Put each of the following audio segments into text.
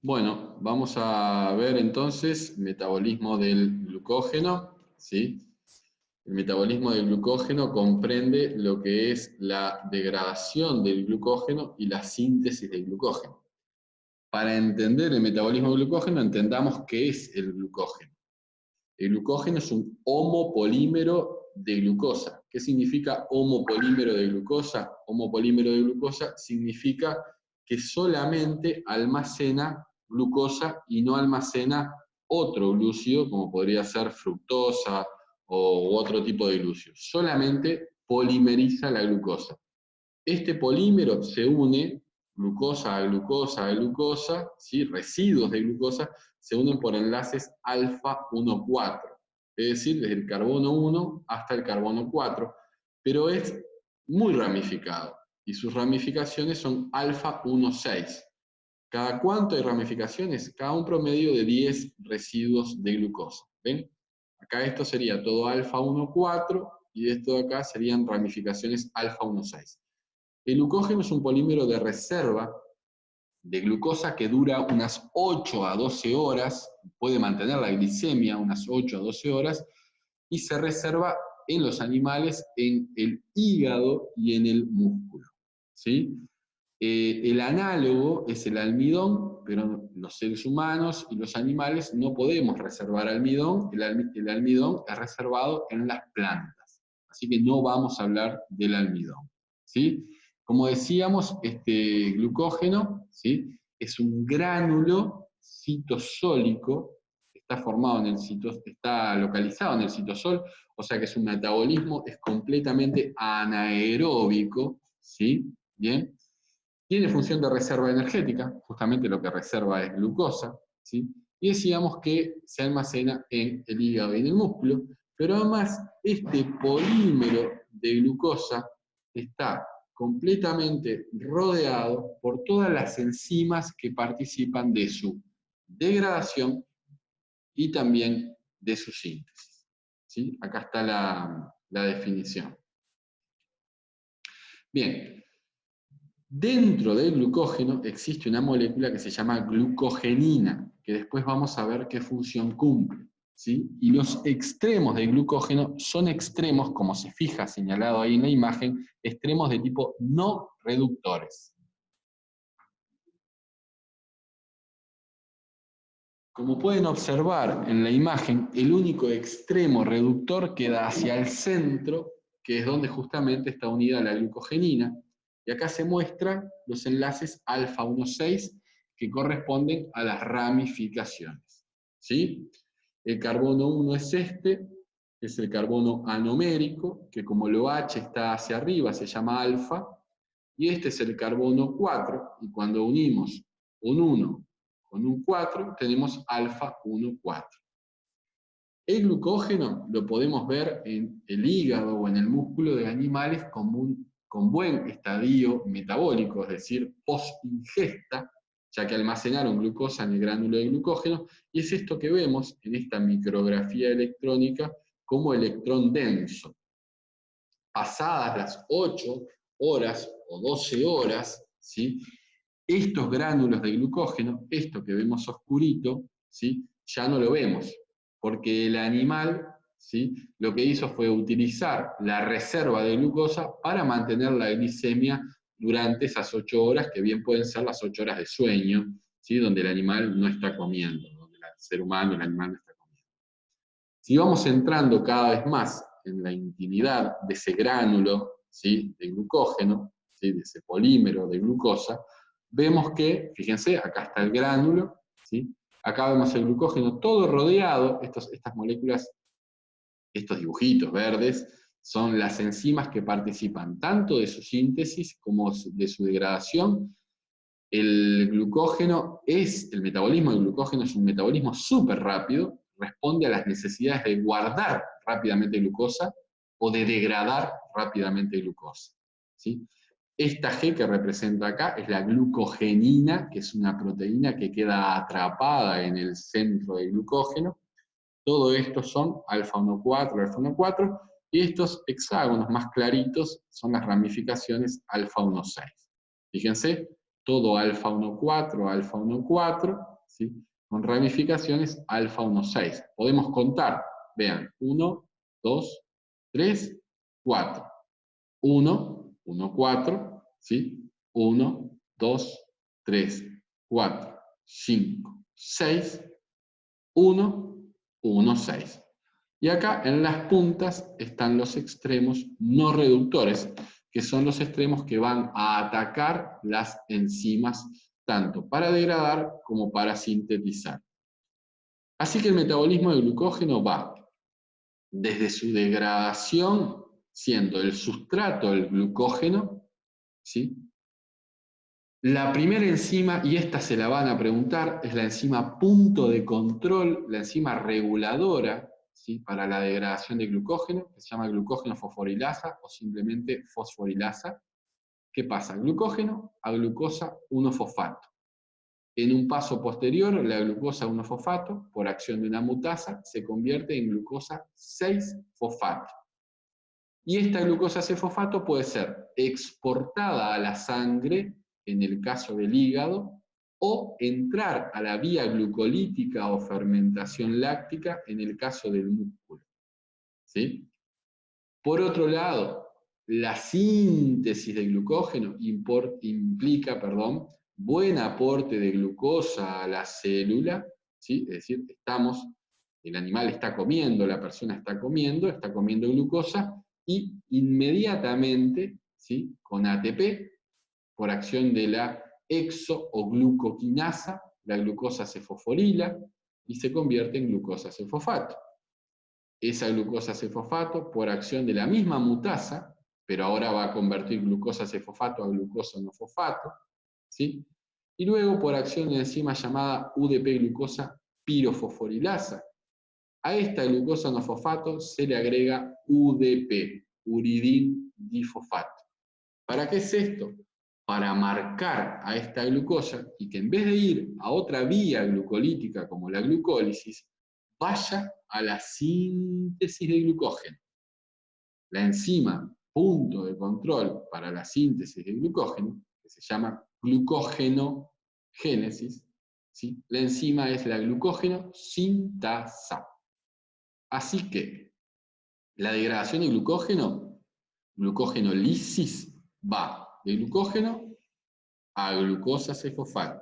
Bueno, vamos a ver entonces metabolismo del glucógeno, ¿sí? El metabolismo del glucógeno comprende lo que es la degradación del glucógeno y la síntesis del glucógeno. Para entender el metabolismo del glucógeno, entendamos qué es el glucógeno. El glucógeno es un homopolímero de glucosa. ¿Qué significa homopolímero de glucosa? Homopolímero de glucosa significa que solamente almacena glucosa y no almacena otro glúcido, como podría ser fructosa u otro tipo de glúcido. Solamente polimeriza la glucosa. Este polímero se une glucosa a glucosa a glucosa, ¿sí? Residuos de glucosa se unen por enlaces alfa 1,4, es decir, desde el carbono 1 hasta el carbono 4, pero es muy ramificado y sus ramificaciones son alfa 1,6. ¿Cada cuánto hay ramificaciones? Cada un promedio de 10 residuos de glucosa. ¿Ven? Acá esto sería todo alfa 1,4 y esto de acá serían ramificaciones alfa 1,6. El glucógeno es un polímero de reserva de glucosa que dura unas 8 a 12 horas, puede mantener la glicemia unas 8 a 12 horas, y se reserva en los animales, en el hígado y en el músculo. ¿Sí? El análogo es el almidón, pero los seres humanos y los animales no podemos reservar almidón, el almidón es reservado en las plantas. Así que no vamos a hablar del almidón. ¿Sí? Como decíamos, este glucógeno, ¿sí? Es un gránulo citosólico, está localizado en el citosol, o sea que su metabolismo es completamente anaeróbico, ¿sí? Bien. Tiene función de reserva energética, justamente lo que reserva es glucosa, ¿sí? Y decíamos que se almacena en el hígado y en el músculo, pero además este polímero de glucosa está completamente rodeado por todas las enzimas que participan de su degradación y también de su síntesis. ¿Sí? Acá está la definición. Bien, dentro del glucógeno existe una molécula que se llama glucogenina, que después vamos a ver qué función cumple. ¿Sí? Y los extremos del glucógeno son extremos, como se fija señalado ahí en la imagen, extremos de tipo no reductores. Como pueden observar en la imagen, el único extremo reductor queda hacia el centro, que es donde justamente está unida la glucogenina, y acá se muestran los enlaces alfa 1,6 que corresponden a las ramificaciones. ¿Sí? El carbono 1 es este, es el carbono anomérico, que como el OH está hacia arriba se llama alfa, y este es el carbono 4, y cuando unimos un 1 con un 4 tenemos alfa 1,4. El glucógeno lo podemos ver en el hígado o en el músculo de animales con buen estadio metabólico, es decir, post-ingesta, ya que almacenaron glucosa en el gránulo de glucógeno, y es esto que vemos en esta micrografía electrónica como electrón denso. Pasadas las 8 horas o 12 horas, ¿sí? Estos gránulos de glucógeno, esto que vemos oscurito, ¿sí? Ya no lo vemos, porque el animal, ¿sí? Lo que hizo fue utilizar la reserva de glucosa para mantener la glicemia durante esas 8 horas, que bien pueden ser las 8 horas de sueño, ¿sí? Donde el animal no está comiendo, donde el ser humano, el animal no está comiendo. Si vamos entrando cada vez más en la intimidad de ese gránulo, ¿sí? De glucógeno, ¿sí? De ese polímero de glucosa, vemos que, fíjense, acá está el gránulo, ¿sí? Acá vemos el glucógeno todo rodeado, estas moléculas, estos dibujitos verdes, son las enzimas que participan tanto de su síntesis como de su degradación. El metabolismo del glucógeno es un metabolismo súper rápido, responde a las necesidades de guardar rápidamente glucosa o de degradar rápidamente glucosa. ¿Sí? Esta G que representa acá es la glucogenina, que es una proteína que queda atrapada en el centro del glucógeno. Todo esto son alfa 1,4, alfa 1,4, y estos hexágonos más claritos son las ramificaciones alfa 1,6. Fíjense, todo alfa 1,4, alfa 1,4, ¿sí? Con ramificaciones alfa 1,6. Podemos contar, vean, 1, 2, 3, 4. 1, 1, 4, ¿sí? 1, 2, 3, 4, 5, 6, 1, 1, 6. Y acá en las puntas están los extremos no reductores, que son los extremos que van a atacar las enzimas, tanto para degradar como para sintetizar. Así que el metabolismo del glucógeno va desde su degradación, siendo el sustrato el glucógeno, ¿sí? La primera enzima, y esta se la van a preguntar, es la enzima punto de control, la enzima reguladora, ¿sí? Para la degradación de glucógeno, que se llama glucógeno fosforilasa o simplemente fosforilasa. ¿Qué pasa? Glucógeno a glucosa 1-fosfato. En un paso posterior, la glucosa 1-fosfato, por acción de una mutasa, se convierte en glucosa 6-fosfato. Y esta glucosa 6-fosfato puede ser exportada a la sangre, en el caso del hígado, o entrar a la vía glucolítica o fermentación láctica, en el caso del músculo. ¿Sí? Por otro lado, la síntesis de glucógeno implica buen aporte de glucosa a la célula, ¿sí? Es decir, el animal está comiendo, la persona está comiendo glucosa, y inmediatamente, ¿sí? Con ATP, por acción de la exo o glucoquinasa, la glucosa se fosforila y se convierte en glucosa 6-fosfato. Esa glucosa 6-fosfato, por acción de la misma mutasa, pero ahora va a convertir glucosa 6-fosfato a glucosa 1-fosfato, ¿sí? Y luego por acción de una enzima llamada UDP-glucosa pirofosforilasa. A esta glucosa 1-fosfato se le agrega UDP, uridín difosfato. ¿Para qué es esto? Para marcar a esta glucosa y que en vez de ir a otra vía glucolítica como la glucólisis, vaya a la síntesis de glucógeno. La enzima punto de control para la síntesis de glucógeno, que se llama glucógenogénesis, ¿sí? La enzima es la glucógeno sintasa. Así que la degradación de glucógenolisis, va de glucógeno a glucosa 6-fosfato.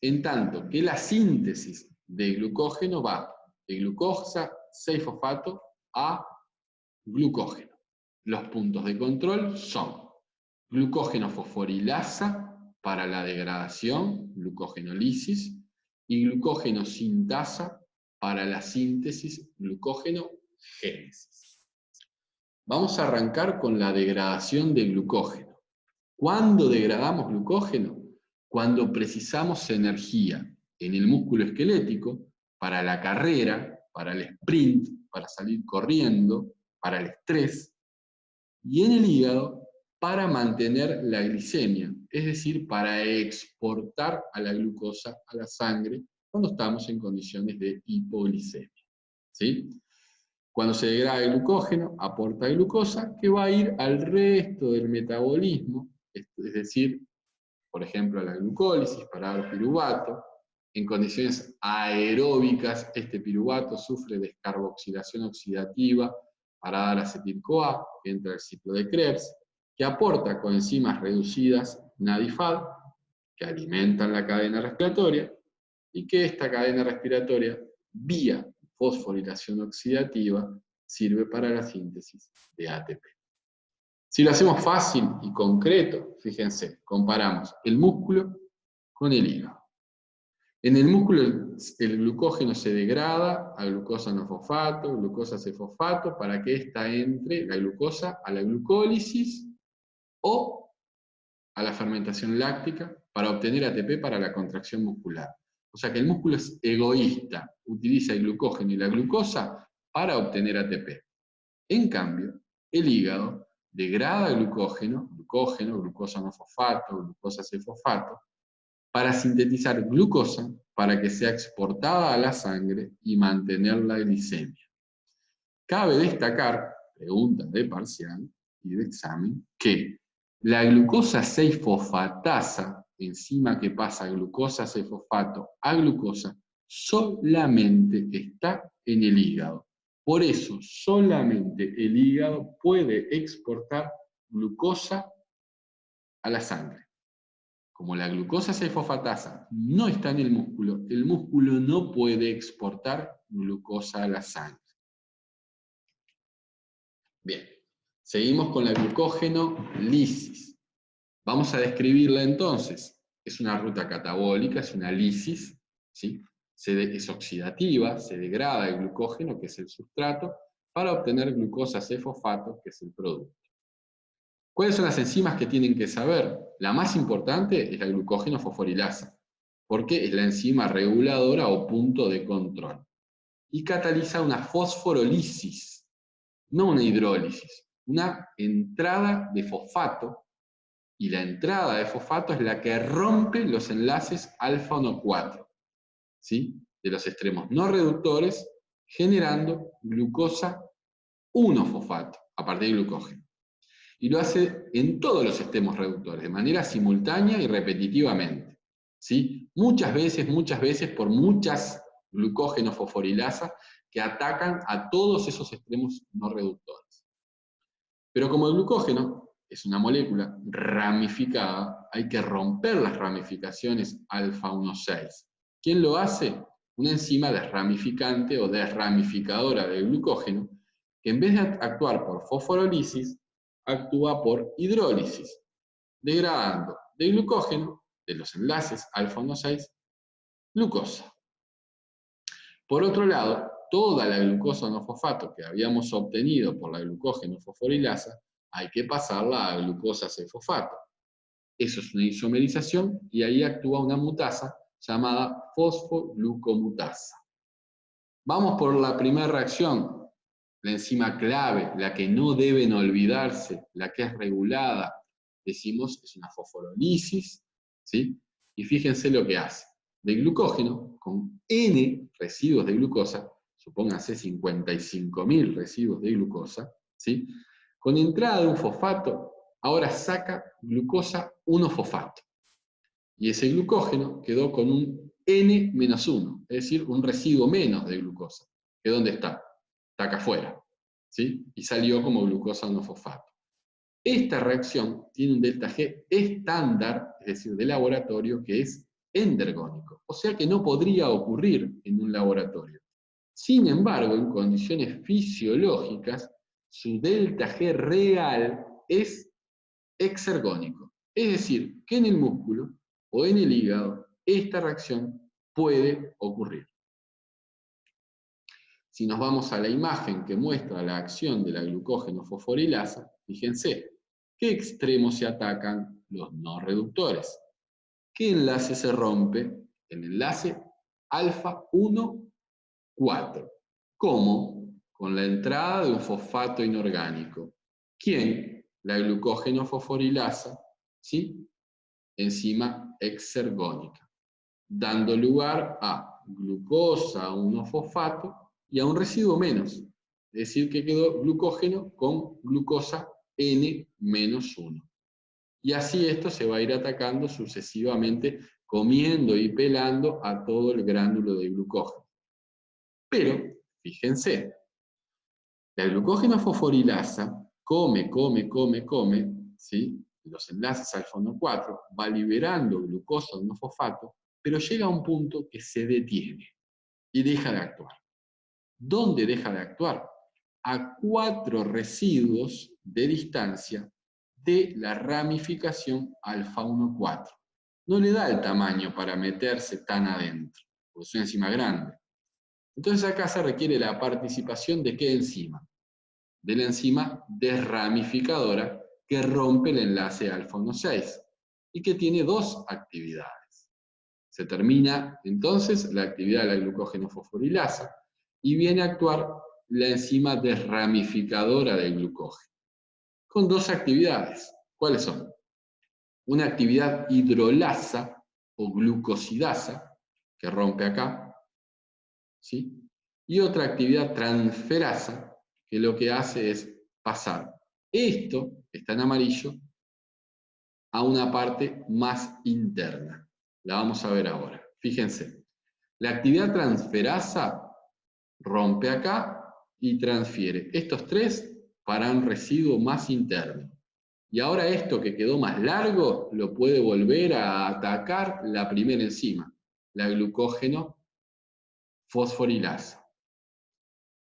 En tanto que la síntesis de glucógeno va de glucosa 6-fosfato a glucógeno. Los puntos de control son glucógeno fosforilasa para la degradación, glucogenolisis, y glucógeno sintasa para la síntesis, glucógenogénesis. Vamos a arrancar con la degradación de glucógeno. ¿Cuándo degradamos glucógeno? Cuando precisamos energía en el músculo esquelético para la carrera, para el sprint, para salir corriendo, para el estrés, y en el hígado para mantener la glicemia, es decir, para exportar a la glucosa a la sangre cuando estamos en condiciones de hipoglicemia. ¿Sí? Cuando se degrada el glucógeno, aporta glucosa que va a ir al resto del metabolismo, es decir, por ejemplo, a la glucólisis para dar piruvato. En condiciones aeróbicas, este piruvato sufre descarboxilación oxidativa para dar acetil-CoA, que entra al ciclo de Krebs, que aporta coenzimas reducidas NADIFAD, que alimentan la cadena respiratoria, y que esta cadena respiratoria, vía fosforilación oxidativa, sirve para la síntesis de ATP. Si lo hacemos fácil y concreto, fíjense, comparamos el músculo con el hígado. En el músculo el glucógeno se degrada a glucosa 1-fosfato, glucosa 6-fosfato, para que ésta entre, la glucosa, a la glucólisis o a la fermentación láctica para obtener ATP para la contracción muscular. O sea que el músculo es egoísta, utiliza el glucógeno y la glucosa para obtener ATP. En cambio, el hígado degrada glucógeno, glucosa 1-fosfato, glucosa 6-fosfato, para sintetizar glucosa para que sea exportada a la sangre y mantener la glicemia. Cabe destacar, preguntas de parcial y de examen, que la glucosa 6-fosfatasa, enzima que pasa glucosa C-fosfato a glucosa, solamente está en el hígado. Por eso, solamente el hígado puede exportar glucosa a la sangre. Como la glucosa C-fosfatasa no está en el músculo no puede exportar glucosa a la sangre. Bien, seguimos con la glucógeno-lisis. Vamos a describirla entonces. Es una ruta catabólica, es una lisis, ¿sí? Es oxidativa, se degrada el glucógeno, que es el sustrato, para obtener glucosa C-fosfato, que es el producto. ¿Cuáles son las enzimas que tienen que saber? La más importante es la glucógeno fosforilasa, porque es la enzima reguladora o punto de control. Y cataliza una fosforolisis, no una hidrólisis, una entrada de fosfato, y la entrada de fosfato es la que rompe los enlaces alfa 1,4, ¿sí? De los extremos no reductores, generando glucosa 1-fosfato, a partir de glucógeno. Y lo hace en todos los extremos reductores, de manera simultánea y repetitivamente, ¿sí? Muchas veces, por muchas glucógeno fosforilasa que atacan a todos esos extremos no reductores. Pero como el glucógeno es una molécula ramificada, hay que romper las ramificaciones alfa 1,6. ¿Quién lo hace? Una enzima desramificante o desramificadora del glucógeno, que en vez de actuar por fosforolisis, actúa por hidrólisis, degradando de glucógeno, de los enlaces alfa 1,6, glucosa. Por otro lado, toda la glucosa no fosfato que habíamos obtenido por la glucógeno fosforilasa, hay que pasarla a glucosa C-fosfato. Eso es una isomerización y ahí actúa una mutasa llamada fosfoglucomutasa. Vamos por la primera reacción, la enzima clave, la que no deben olvidarse, la que es regulada, decimos, es una fosforolisis, ¿sí? Y fíjense lo que hace. De glucógeno, con N residuos de glucosa, supónganse 55.000 residuos de glucosa, ¿sí? Con entrada de un fosfato, ahora saca glucosa 1-fosfato. Y ese glucógeno quedó con un N-1, es decir, un residuo menos de glucosa. ¿Que dónde está? Está acá afuera, ¿sí? Y salió como glucosa 1-fosfato. Esta reacción tiene un delta G estándar, es decir, de laboratorio, que es endergónico, o sea que no podría ocurrir en un laboratorio. Sin embargo, en condiciones fisiológicas, su delta G real es exergónico, es decir, que en el músculo o en el hígado esta reacción puede ocurrir. Si nos vamos a la imagen que muestra la acción de la glucógeno fosforilasa, fíjense, ¿qué extremos se atacan? Los no reductores. ¿Qué enlace se rompe? El enlace alfa 1,4. ¿Cómo? Con la entrada de un fosfato inorgánico. ¿Quién? La glucógeno fosforilasa, ¿sí? Enzima exergónica, dando lugar a glucosa 1-fosfato y a un residuo menos. Es decir, que quedó glucógeno con glucosa N-1. Y así esto se va a ir atacando sucesivamente, comiendo y pelando a todo el gránulo de glucógeno. Pero, fíjense, la glucógeno fosforilasa come, ¿sí? Los enlaces alfa 1,4, va liberando glucosa 1-fosfato, pero llega a un punto que se detiene y deja de actuar. ¿Dónde deja de actuar? A 4 residuos de distancia de la ramificación alfa 1,4. No le da el tamaño para meterse tan adentro, porque es una enzima grande. Entonces acá se requiere la participación de ¿qué enzima? De la enzima desramificadora que rompe el enlace alfa 1,6 y que tiene 2 actividades. Se termina entonces la actividad de la glucógeno fosforilasa y viene a actuar la enzima desramificadora del glucógeno, con 2 actividades. ¿Cuáles son? Una actividad hidrolasa o glucosidasa, que rompe acá, ¿sí? Y otra actividad transferasa, que lo que hace es pasar esto, que está en amarillo, a una parte más interna. La vamos a ver ahora. Fíjense, la actividad transferasa rompe acá y transfiere estos tres para un residuo más interno. Y ahora esto que quedó más largo lo puede volver a atacar la primera enzima, la glucógeno fosforilasa.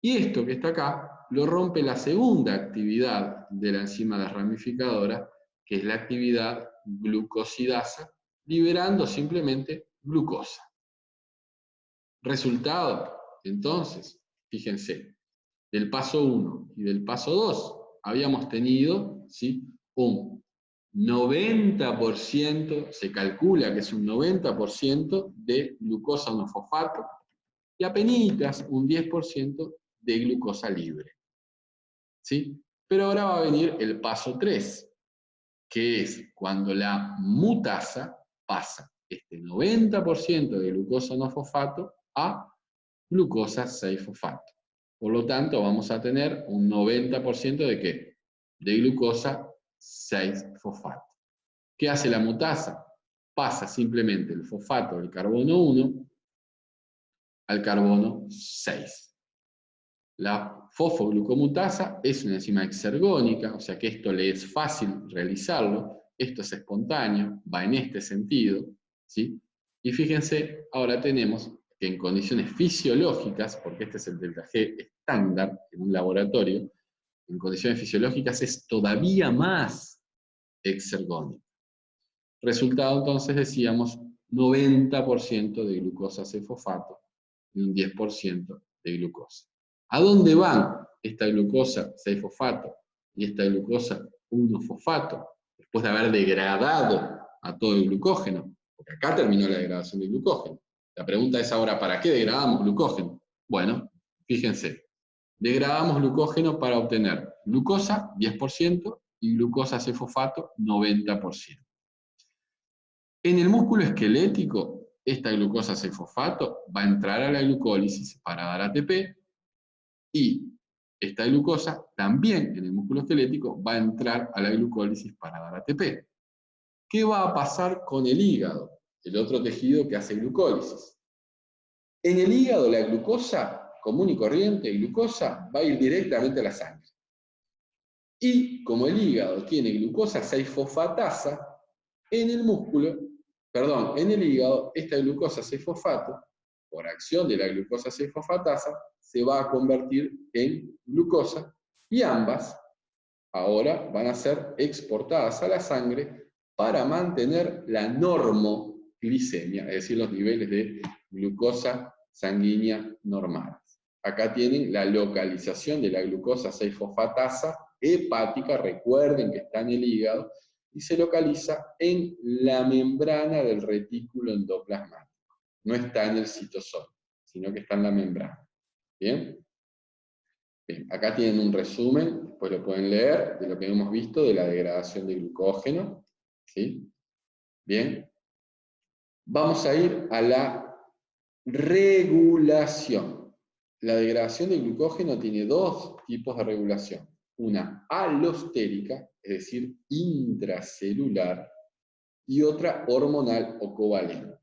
Y esto que está acá lo rompe la segunda actividad de la enzima desramificadora, que es la actividad glucosidasa, liberando simplemente glucosa. Resultado, entonces, fíjense, del paso 1 y del paso 2 habíamos tenido, ¿sí?, un 90%, se calcula que es un 90% de glucosa monofosfato y apenas un 10% de glucosa libre. ¿Sí? Pero ahora va a venir el paso 3, que es cuando la mutasa pasa este 90% de glucosa no fosfato a glucosa 6-fosfato. Por lo tanto, vamos a tener un 90% de ¿qué? De glucosa 6-fosfato. ¿Qué hace la mutasa? Pasa simplemente el fosfato del carbono 1 al carbono 6. La fosfoglucomutasa es una enzima exergónica, o sea que esto le es fácil realizarlo, esto es espontáneo, va en este sentido, ¿sí? Y fíjense, ahora tenemos que en condiciones fisiológicas, porque este es el delta G estándar en un laboratorio, en condiciones fisiológicas es todavía más exergónico. Resultado entonces decíamos 90% de glucosa 6-fosfato y un 10% de glucosa. ¿A dónde van esta glucosa 6-fosfato y esta glucosa 1-fosfato? Después de haber degradado a todo el glucógeno, porque acá terminó la degradación del glucógeno. La pregunta es ahora, ¿para qué degradamos glucógeno? Bueno, fíjense, degradamos glucógeno para obtener glucosa 10% y glucosa 6-fosfato 90%. En el músculo esquelético, esta glucosa 6-fosfato va a entrar a la glucólisis para dar ATP y esta glucosa también en el músculo esquelético va a entrar a la glucólisis para dar ATP. ¿Qué va a pasar con el hígado, el otro tejido que hace glucólisis? En el hígado la glucosa común y corriente, glucosa, va a ir directamente a la sangre. Y como el hígado tiene glucosa 6-fosfatasa, en el músculo, en el hígado, esta glucosa 6-fosfato, por acción de la glucosa 6-fosfatasa, se va a convertir en glucosa y ambas ahora van a ser exportadas a la sangre para mantener la normoglicemia, es decir, los niveles de glucosa sanguínea normales. Acá tienen la localización de la glucosa 6-fosfatasa hepática, recuerden que está en el hígado, y se localiza en la membrana del retículo endoplasmático. No está en el citosol, sino que está en la membrana. ¿Bien? Bien, acá tienen un resumen, después lo pueden leer, de lo que hemos visto de la degradación de glucógeno. ¿Sí? Bien. Vamos a ir a la regulación. La degradación de glucógeno tiene dos tipos de regulación. Una alostérica, es decir, intracelular, y otra hormonal o covalente.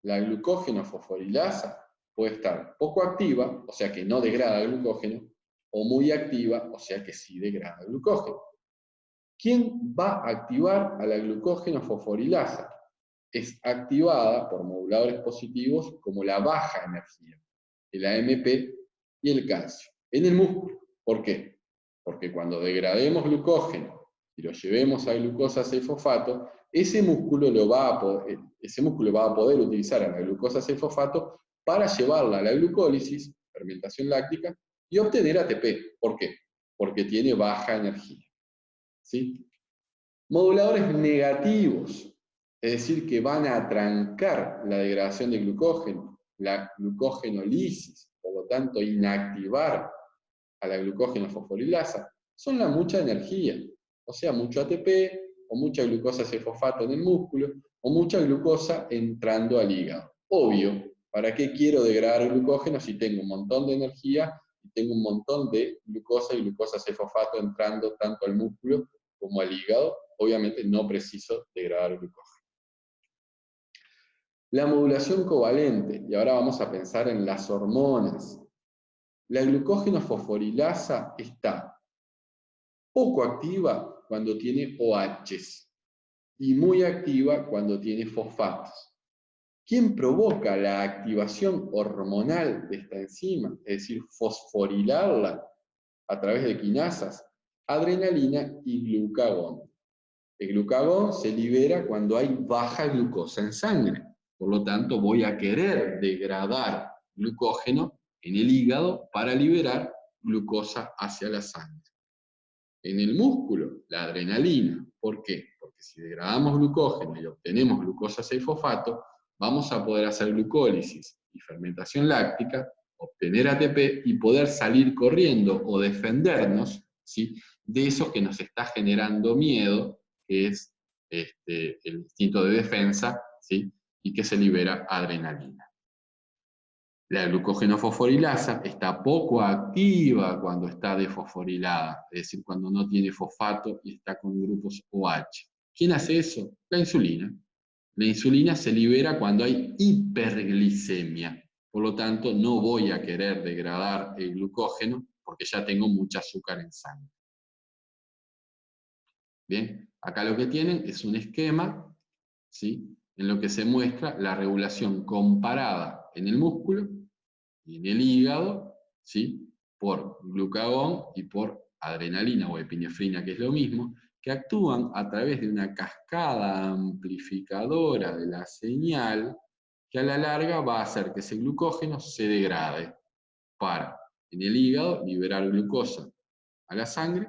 La glucógeno fosforilasa puede estar poco activa, o sea que no degrada el glucógeno, o muy activa, o sea que sí degrada el glucógeno. ¿Quién va a activar a la glucógeno fosforilasa? Es activada por moduladores positivos como la baja energía, el AMP y el calcio, en el músculo. ¿Por qué? Porque cuando degrademos glucógeno y lo llevemos a glucosa 6-fosfato, ese músculo va a poder utilizar a la glucosa 6-fosfato para llevarla a la glucólisis, fermentación láctica, y obtener ATP. ¿Por qué? Porque tiene baja energía. ¿Sí? Moduladores negativos, es decir, que van a trancar la degradación de glucógeno, la glucogenolisis, por lo tanto inactivar a la glucógeno fosforilasa, son la mucha energía, o sea, mucho ATP, o mucha glucosa 6-fosfato en el músculo, o mucha glucosa entrando al hígado. Obvio, ¿para qué quiero degradar glucógeno si tengo un montón de energía y tengo un montón de glucosa y glucosa 6-fosfato entrando tanto al músculo como al hígado? obviamente no preciso degradar glucógeno. La modulación covalente, y ahora vamos a pensar en las hormonas. La glucógeno fosforilasa está poco activa cuando tiene OHs y muy activa cuando tiene fosfatos. ¿Quién provoca la activación hormonal de esta enzima? Es decir, fosforilarla a través de quinasas, adrenalina y glucagón. El glucagón se libera cuando hay baja glucosa en sangre. Por lo tanto, voy a querer degradar glucógeno en el hígado para liberar glucosa hacia la sangre. En el músculo, la adrenalina. ¿Por qué? Porque si degradamos glucógeno y obtenemos glucosa 6-fosfato, vamos a poder hacer glucólisis y fermentación láctica, obtener ATP y poder salir corriendo o defendernos, ¿sí?, de eso que nos está generando miedo, que es el instinto de defensa, ¿sí?, y que se libera adrenalina. La glucógeno fosforilasa está poco activa cuando está desfosforilada, es decir, cuando no tiene fosfato y está con grupos OH. ¿Quién hace eso? La insulina. La insulina se libera cuando hay hiperglicemia. Por lo tanto, no voy a querer degradar el glucógeno porque ya tengo mucho azúcar en sangre. Bien, acá lo que tienen es un esquema, ¿sí?, en lo que se muestra la regulación comparada en el músculo y en el hígado, ¿sí?, por glucagón y por adrenalina o epinefrina, que es lo mismo, que actúan a través de una cascada amplificadora de la señal que a la larga va a hacer que ese glucógeno se degrade para, en el hígado, liberar glucosa a la sangre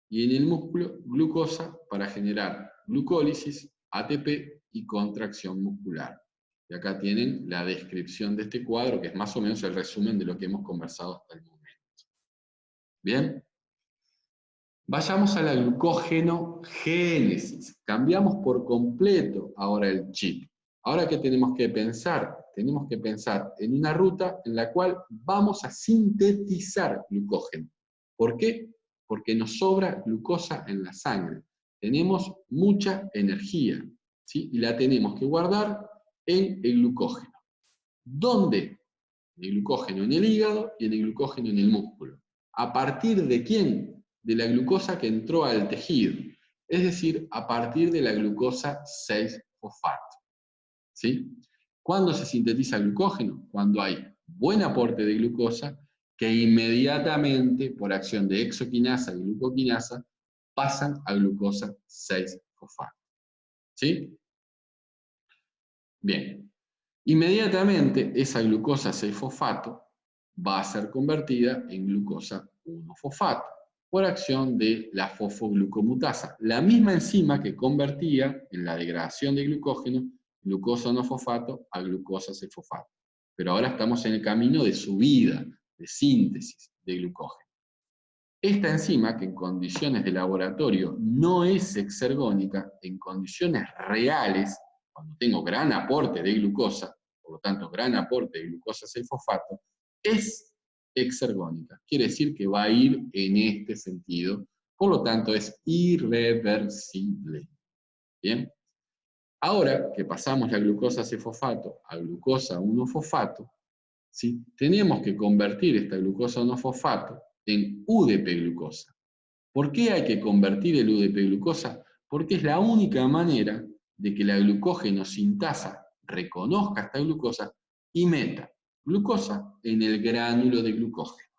y en el músculo, glucosa para generar glucólisis, ATP y contracción muscular. Y acá tienen la descripción de este cuadro, que es más o menos el resumen de lo que hemos conversado hasta el momento. ¿Bien? Vayamos a la glucógenogénesis. Cambiamos por completo ahora el chip. Ahora, ¿qué tenemos que pensar? Tenemos que pensar en una ruta en la cual vamos a sintetizar glucógeno. ¿Por qué? Porque nos sobra glucosa en la sangre. Tenemos mucha energía, ¿sí?, y la tenemos que guardar en el glucógeno. ¿Dónde? En el glucógeno en el hígado y en el glucógeno en el músculo. ¿A partir de quién? De la glucosa que entró al tejido. Es decir, a partir de la glucosa 6-fosfato. ¿Sí? ¿Cuándo se sintetiza glucógeno? Cuando hay buen aporte de glucosa que inmediatamente, por acción de exoquinasa y glucoquinasa, pasan a glucosa 6-fosfato. ¿Sí? Bien. Inmediatamente esa glucosa 6-fosfato va a ser convertida en glucosa 1-fosfato por acción de la fosfoglucomutasa, la misma enzima que convertía en la degradación de glucógeno glucosa 1-fosfato a glucosa 6-fosfato. Pero ahora estamos en el camino de subida, de síntesis de glucógeno. Esta enzima, que en condiciones de laboratorio no es exergónica, en condiciones reales, cuando tengo gran aporte de glucosa, por lo tanto gran aporte de glucosa 6-fosfato, es exergónica. Quiere decir que va a ir en este sentido, por lo tanto es irreversible. ¿Bien? Ahora que pasamos la glucosa 6-fosfato a glucosa 1-fosfato, ¿sí?, tenemos que convertir esta glucosa 1-fosfato en UDP-glucosa. ¿Por qué hay que convertir el UDP-glucosa? Porque es la única manera de que la glucógeno sintasa reconozca esta glucosa y meta glucosa en el gránulo de glucógeno.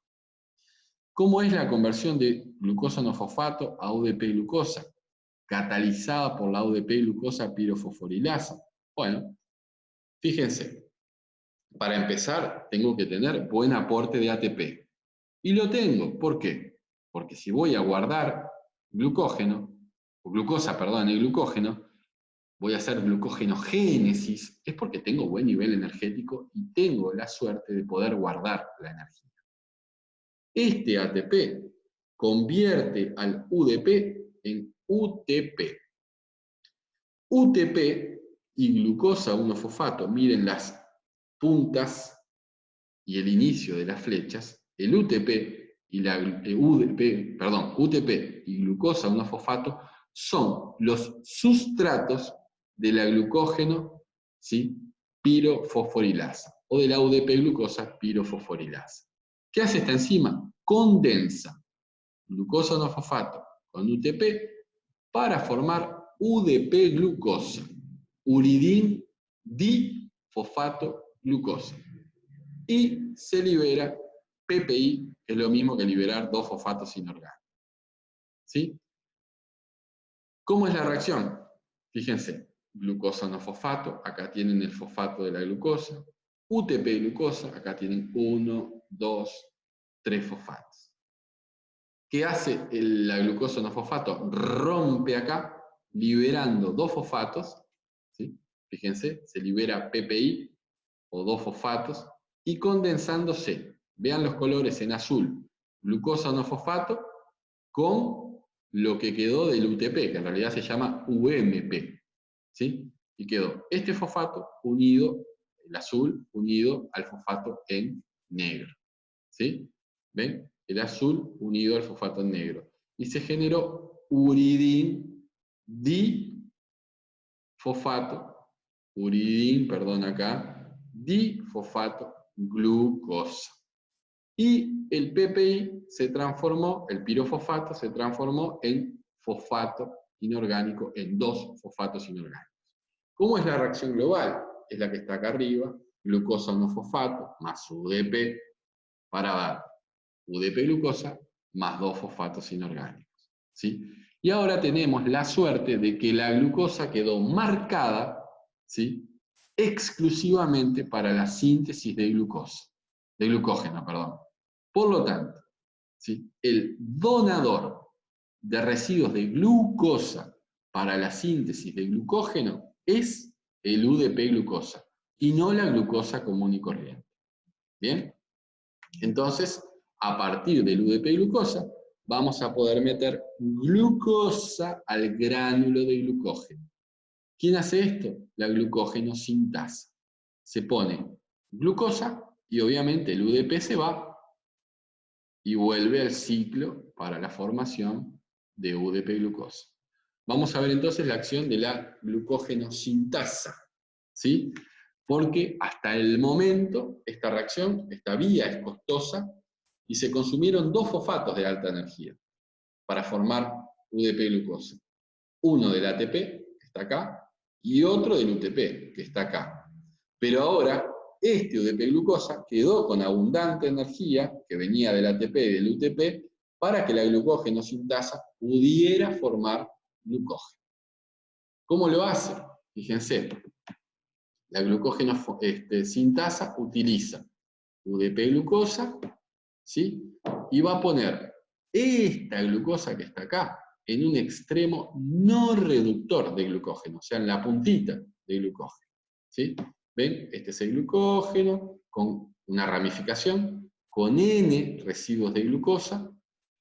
¿Cómo es la conversión de glucosa 1-fosfato a UDP-glucosa? Catalizada por la UDP-glucosa pirofosforilasa. Bueno, fíjense, para empezar tengo que tener buen aporte de ATP. Y lo tengo, ¿por qué? Porque si voy a guardar glucógeno, o glucosa, perdón, el glucógeno, voy a hacer glucógenogénesis, es porque tengo buen nivel energético y tengo la suerte de poder guardar la energía. Este ATP convierte al UDP en UTP. UTP y glucosa 1-fosfato, miren las puntas y el inicio de las flechas, el UTP y UTP y glucosa 1-fosfato son los sustratos de la glucógeno, ¿sí?, pirofosforilasa, o de la UDP-glucosa pirofosforilasa. ¿Qué hace esta enzima? Condensa glucosa no fosfato con UTP para formar UDP-glucosa, uridín difosfato glucosa. Y se libera PPI, que es lo mismo que liberar 2-fosfatos inorgánicos. ¿Sí? ¿Cómo es la reacción? Fíjense, glucosa no fosfato, acá tienen el fosfato de la glucosa, UTP-glucosa, acá tienen 1, 2, 3 fosfatos. ¿Qué hace la glucosa no fosfato? Rompe acá, liberando 2 fosfatos, ¿sí? Fíjense, se libera PPI, o 2 fosfatos, y condensándose, vean los colores en azul, glucosa no fosfato, con lo que quedó del UTP, que en realidad se llama UMP, ¿sí? Y quedó este fosfato unido, el azul, unido al fosfato en negro, ¿sí? ¿Ven? El azul unido al fosfato en negro. Y se generó uridín difosfato, difosfato glucosa. Y el PPI se transformó, el pirofosfato se transformó en fosfato inorgánico, en 2 fosfatos inorgánicos. ¿Cómo es la reacción global? Es la que está acá arriba, glucosa no fosfato más UDP para dar UDP-glucosa más 2 fosfatos inorgánicos, ¿sí? Y ahora tenemos la suerte de que la glucosa quedó marcada, ¿sí?, exclusivamente para la síntesis de glucosa, de glucógeno, perdón. Por lo tanto, ¿sí?, el donador de residuos de glucosa para la síntesis de glucógeno es el UDP-glucosa y no la glucosa común y corriente. ¿Bien? Entonces, a partir del UDP-glucosa, vamos a poder meter glucosa al gránulo de glucógeno. ¿Quién hace esto? La glucógeno sintasa. Se pone glucosa y obviamente el UDP se va y vuelve al ciclo para la formación de UDP-glucosa. Vamos a ver entonces la acción de la glucógeno sintasa, ¿sí? Porque hasta el momento esta reacción, esta vía es costosa y se consumieron 2 fosfatos de alta energía para formar UDP-glucosa. Uno del ATP, que está acá, y otro del UTP, que está acá. Pero ahora, este UDP-glucosa quedó con abundante energía, que venía del ATP y del UTP, para que la glucógeno sintasa pudiera formar glucógeno. ¿Cómo lo hace? Fíjense, la glucógeno sintasa utiliza UDP-glucosa, ¿sí?, y va a poner esta glucosa que está acá en un extremo no reductor de glucógeno, o sea, en la puntita de glucógeno, ¿sí? ¿Ven? Este es el glucógeno con una ramificación, con N residuos de glucosa,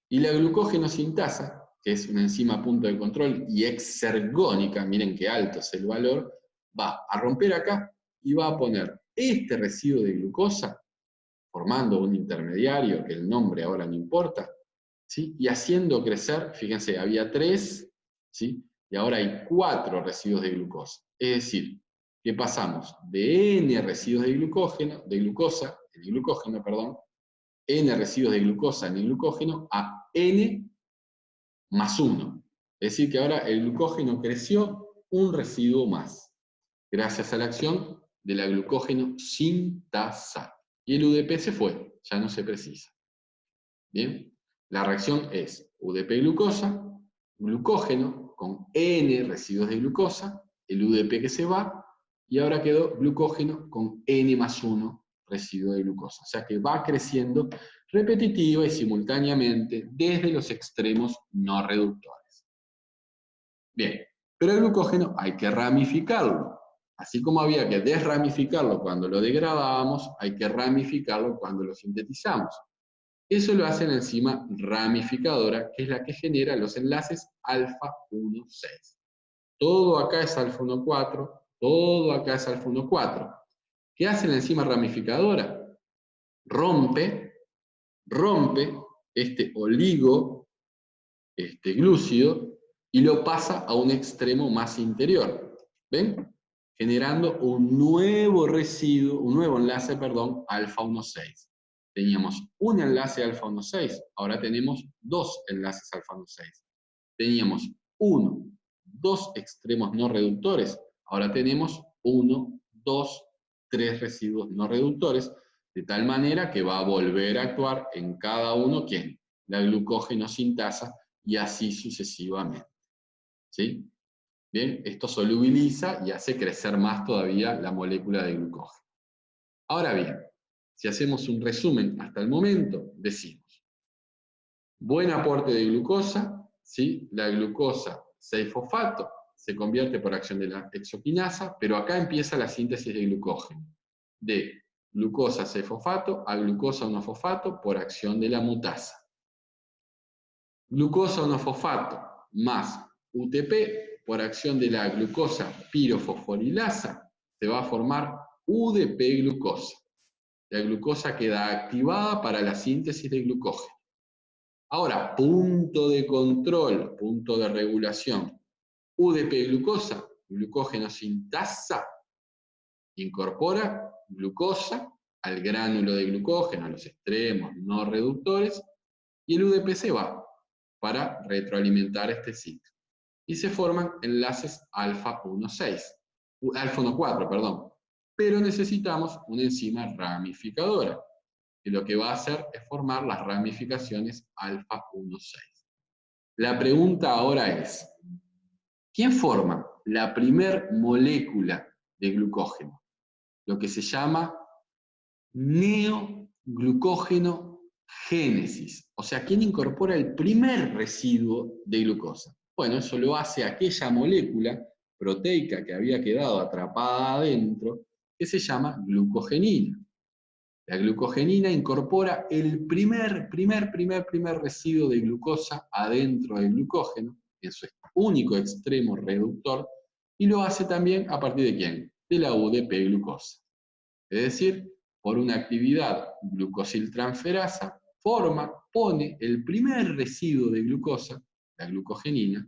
y la glucógeno sintasa, que es una enzima a punto de control y exergónica, miren qué alto es el valor, va a romper acá y va a poner este residuo de glucosa, formando un intermediario, que el nombre ahora no importa, ¿sí?, y haciendo crecer, fíjense, había 3, ¿sí?, y ahora hay 4 residuos de glucosa. Es decir, que pasamos de N residuos de glucógeno, de glucosa, en el glucógeno, perdón, N residuos de glucosa en el glucógeno, a N más 1. Es decir, que ahora el glucógeno creció un residuo más, gracias a la acción de la glucógeno sintasa. Y el UDP se fue, ya no se precisa. ¿Bien? La reacción es UDP-glucosa, glucógeno con N residuos de glucosa, el UDP que se va, y ahora quedó glucógeno con N más 1 residuo de glucosa. O sea que va creciendo repetitiva y simultáneamente desde los extremos no reductores. Bien, pero el glucógeno hay que ramificarlo. Así como había que desramificarlo cuando lo degradábamos, hay que ramificarlo cuando lo sintetizamos. Eso lo hace la enzima ramificadora, que es la que genera los enlaces alfa 1,6. Todo acá es alfa 1,4, todo acá es alfa 1,4. ¿Qué hace la enzima ramificadora? Rompe este oligo glúcido y lo pasa a un extremo más interior. ¿Ven? Generando un nuevo residuo, un nuevo enlace, perdón, alfa 1,6. Teníamos un enlace alfa 1,6, ahora tenemos dos enlaces alfa 1,6. Teníamos uno, dos extremos no reductores, ahora tenemos uno, dos, tres residuos no reductores, de tal manera que va a volver a actuar en cada uno, ¿quién? La glucógeno sintasa, y así sucesivamente. ¿Sí? Bien, esto solubiliza y hace crecer más todavía la molécula de glucógeno. Ahora bien, si hacemos un resumen hasta el momento, decimos, buen aporte de glucosa, ¿sí? La glucosa 6-fosfato se convierte por acción de la exoquinasa, pero acá empieza la síntesis de glucógeno, de glucosa 6-fosfato a glucosa 1-fosfato por acción de la mutasa. Glucosa 1-fosfato más UTP por acción de la glucosa pirofosforilasa se va a formar UDP-glucosa. La glucosa queda activada para la síntesis de glucógeno. Ahora, punto de control, punto de regulación. UDP-glucosa, glucógeno sintasa, incorpora glucosa al gránulo de glucógeno, a los extremos no reductores, y el UDP se va para retroalimentar este ciclo. Y se forman enlaces alfa 1,6, alfa 1,4, perdón. Pero necesitamos una enzima ramificadora, que lo que va a hacer es formar las ramificaciones alfa 1,6. La pregunta ahora es, ¿quién forma la primer molécula de glucógeno? Lo que se llama neoglucógeno génesis. O sea, ¿quién incorpora el primer residuo de glucosa? Bueno, eso lo hace aquella molécula proteica que había quedado atrapada adentro, que se llama glucogenina. La glucogenina incorpora el primer residuo de glucosa adentro del glucógeno, en su único extremo reductor, y lo hace también a partir de ¿quién? De la UDP-glucosa. Es decir, por una actividad glucosiltransferasa, pone el primer residuo de glucosa, la glucogenina,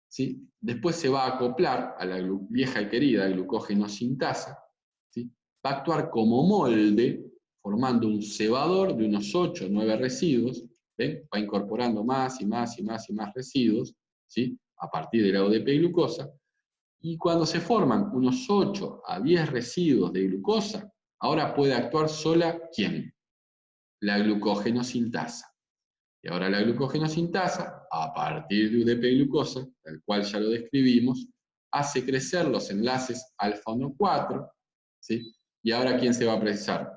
¿sí? Después se va a acoplar a la vieja y querida glucógeno sintasa, ¿sí? Va a actuar como molde, formando un cebador de unos 8 o 9 residuos, ¿ven? Va incorporando más y más residuos, ¿sí? A partir de la ODP-glucosa, y cuando se forman unos 8 a 10 residuos de glucosa, ahora puede actuar sola, ¿quién? La glucógeno sintasa. Y ahora la glucógeno sintasa, a partir de UDP-glucosa, tal cual ya lo describimos, hace crecer los enlaces alfa 1,4, ¿sí? Y ahora ¿quién se va a precisar?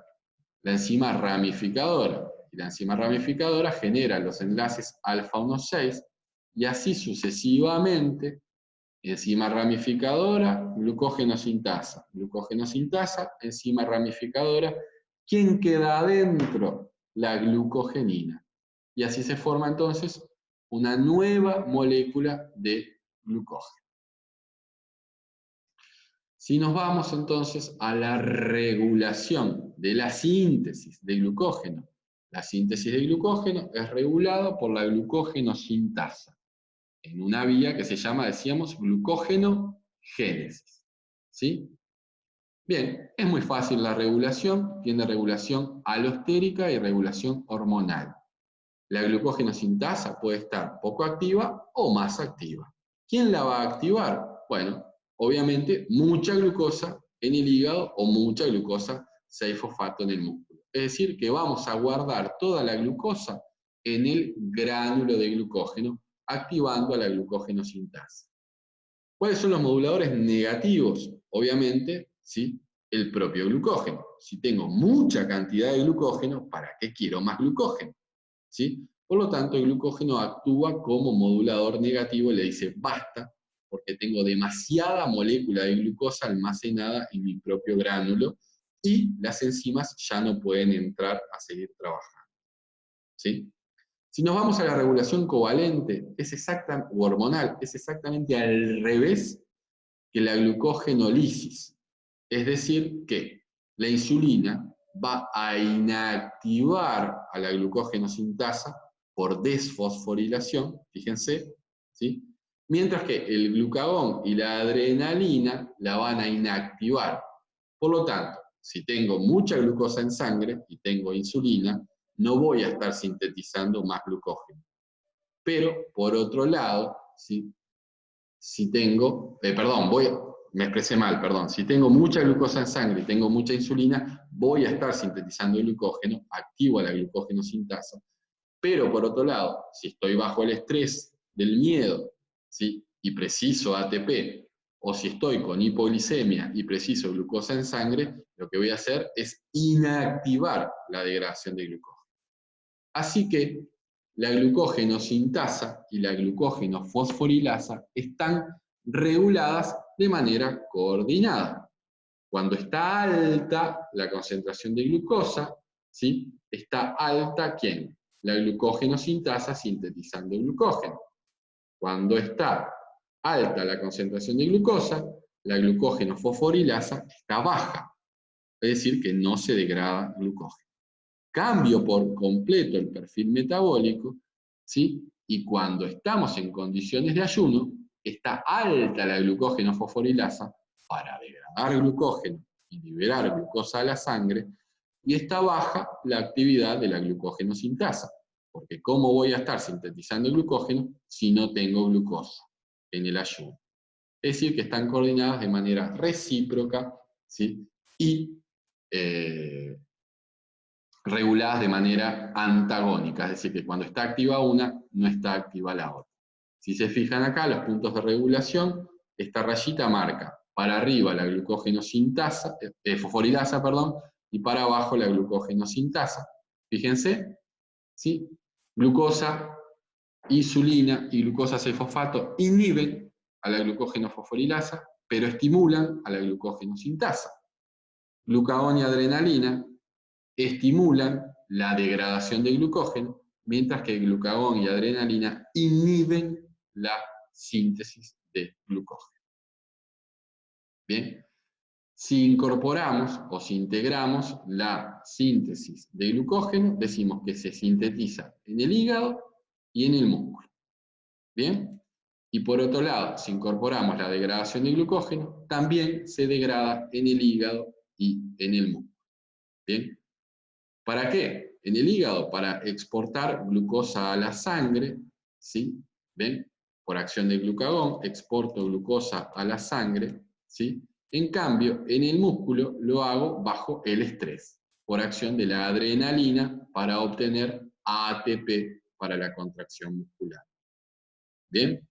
La enzima ramificadora. Y la enzima ramificadora genera los enlaces alfa 1,6, y así sucesivamente, enzima ramificadora, glucógeno sintasa, enzima ramificadora. ¿Quién queda adentro? La glucogenina. Y así se forma entonces una nueva molécula de glucógeno. Si nos vamos entonces a la regulación de la síntesis de glucógeno, la síntesis de glucógeno es regulada por la glucógeno sintasa, en una vía que se llama, decíamos, glucógeno génesis. ¿Sí? Bien, es muy fácil la regulación, tiene regulación alostérica y regulación hormonal. La glucógeno sintasa puede estar poco activa o más activa. ¿Quién la va a activar? Bueno, obviamente mucha glucosa en el hígado o mucha glucosa 6-fosfato en el músculo. Es decir, que vamos a guardar toda la glucosa en el gránulo de glucógeno, activando a la glucógeno sintasa. ¿Cuáles son los moduladores negativos? Obviamente, ¿sí? El propio glucógeno. Si tengo mucha cantidad de glucógeno, ¿para qué quiero más glucógeno? ¿Sí? Por lo tanto, el glucógeno actúa como modulador negativo y le dice basta, porque tengo demasiada molécula de glucosa almacenada en mi propio gránulo y las enzimas ya no pueden entrar a seguir trabajando. ¿Sí? Si nos vamos a la regulación covalente o hormonal, es exactamente al revés que la glucogenolisis. Es decir, que la insulina va a inactivar a la glucógeno sintasa por desfosforilación, fíjense, ¿sí? Mientras que el glucagón y la adrenalina la van a inactivar. Por lo tanto, si tengo mucha glucosa en sangre y tengo insulina, no voy a estar sintetizando más glucógeno. Pero, por otro lado, si tengo, me expresé mal, perdón, si tengo mucha glucosa en sangre y tengo mucha insulina, voy a estar sintetizando glucógeno, activo la glucógeno sintasa, pero por otro lado, si estoy bajo el estrés del miedo, ¿sí? Y preciso ATP, o si estoy con hipoglicemia y preciso glucosa en sangre, lo que voy a hacer es inactivar la degradación de glucógeno. Así que la glucógeno sintasa y la glucógeno fosforilasa están reguladas de manera coordinada. Cuando está alta la concentración de glucosa, ¿sí? Está alta ¿quién? La glucógeno sintasa sintetizando glucógeno. Cuando está alta la concentración de glucosa, la glucógeno fosforilasa está baja, es decir, que no se degrada glucógeno. Cambio por completo el perfil metabólico, ¿sí? Y cuando estamos en condiciones de ayuno, está alta la glucógeno fosforilasa para degradar glucógeno y liberar glucosa a la sangre, y está baja la actividad de la glucógeno sintasa, porque ¿cómo voy a estar sintetizando glucógeno si no tengo glucosa en el ayuno? Es decir, que están coordinadas de manera recíproca, ¿sí? Y reguladas de manera antagónica, es decir, que cuando está activa una, no está activa la otra. Si se fijan acá, los puntos de regulación, esta rayita marca para arriba la glucógeno sintasa, fosforilasa, perdón, y para abajo la glucógeno sintasa. Fíjense, ¿sí? Glucosa, insulina y glucosa 6-fosfato inhiben a la glucógeno fosforilasa, pero estimulan a la glucógeno sintasa. Glucagón y adrenalina estimulan la degradación de glucógeno, mientras que el glucagón y adrenalina inhiben la síntesis de glucógeno. Bien, si incorporamos o si integramos la síntesis de glucógeno, decimos que se sintetiza en el hígado y en el músculo. Bien, y por otro lado, si incorporamos la degradación de glucógeno, también se degrada en el hígado y en el músculo. Bien, ¿para qué? En el hígado, para exportar glucosa a la sangre, ¿sí? ¿Ven? Por acción del glucagón, exporto glucosa a la sangre, ¿sí? En cambio, en el músculo lo hago bajo el estrés, por acción de la adrenalina para obtener ATP para la contracción muscular. ¿Bien?